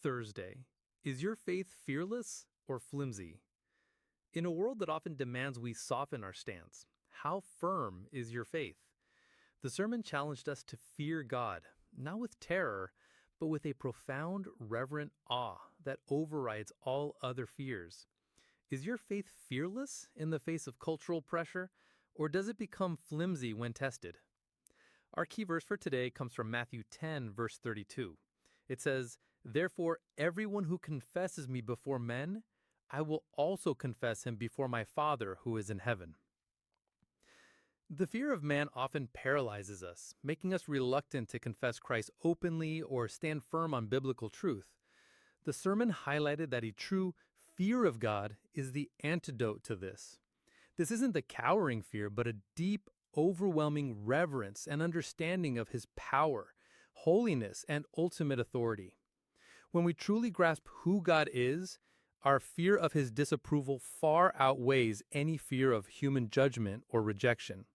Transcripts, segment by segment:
Thursday. Is your faith fearless or flimsy? In a world that often demands we soften our stance, how firm is your faith? The sermon challenged us to fear God, not with terror, but with a profound, reverent awe that overrides all other fears. Is your faith fearless in the face of cultural pressure, or does it become flimsy when tested? Our key verse for today comes from Matthew 10, verse 32. It says, "Therefore, everyone who confesses me before men, I will also confess him before my Father who is in heaven." The fear of man often paralyzes us, making us reluctant to confess Christ openly or stand firm on biblical truth. The sermon highlighted that a true fear of God is the antidote to this. This isn't the cowering fear, but a deep, overwhelming reverence and understanding of his power, holiness, and ultimate authority. When we truly grasp who God is, our fear of his disapproval far outweighs any fear of human judgment or rejection.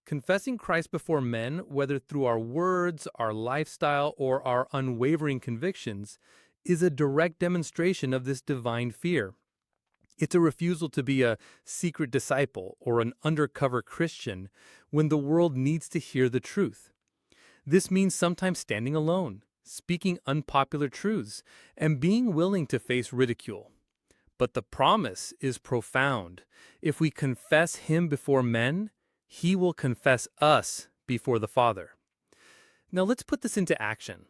Confessing Christ before men, whether through our words, our lifestyle, or our unwavering convictions, is a direct demonstration of this divine fear. It's a refusal to be a secret disciple or an undercover Christian when the world needs to hear the truth. This means sometimes standing alone, speaking unpopular truths, and being willing to face ridicule. But the promise is profound. If we confess him before men, he will confess us before the Father. Now let's put this into action.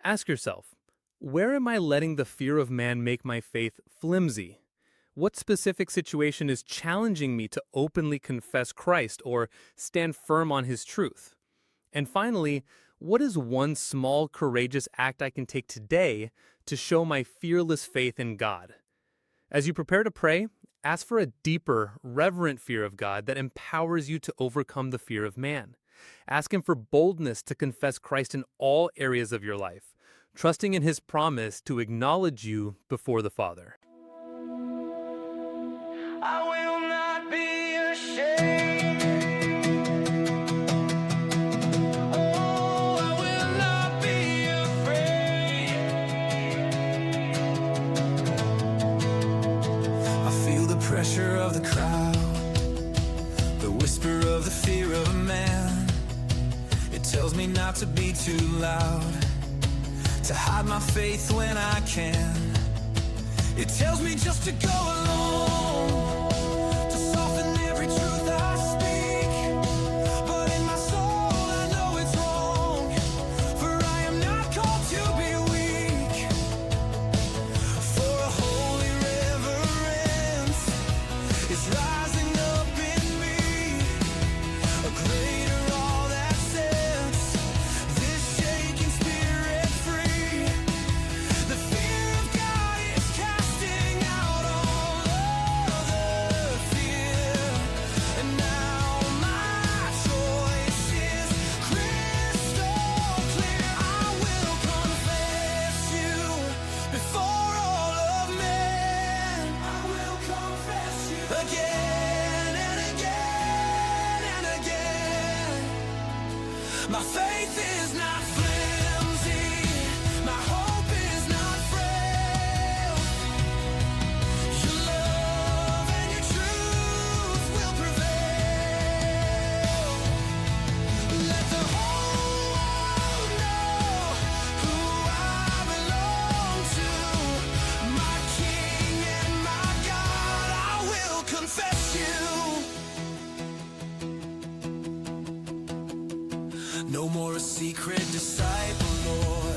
Ask yourself, where am I letting the fear of man make my faith flimsy? What specific situation is challenging me to openly confess Christ or stand firm on his truth? And finally, what is one small, courageous act I can take today to show my fearless faith in God? As you prepare to pray, ask for a deeper, reverent fear of God that empowers you to overcome the fear of man. Ask him for boldness to confess Christ in all areas of your life, trusting in his promise to acknowledge you before the Father. I will not be ashamed. Oh, I will not be afraid. I feel the pressure of the crowd, the whisper of the fear of a man. It tells me not to be too loud, to hide my faith when I can. It tells me just to go alone, to soften every truth I speak. But in my soul I know it's wrong, for I am not called to be weak. For a holy reverence is rising up in me, a greater all that sets this shaking spirit free. The fear of God is casting out all other fear, and now my choice is crystal clear. I will confess you before all of men. I will confess you again and again and again. My faith is not flimsy, my hope is not frail. Your love and your truth will prevail. Let the whole world know who I belong to, my King and my God. I will confess you. No more a secret disciple, Lord.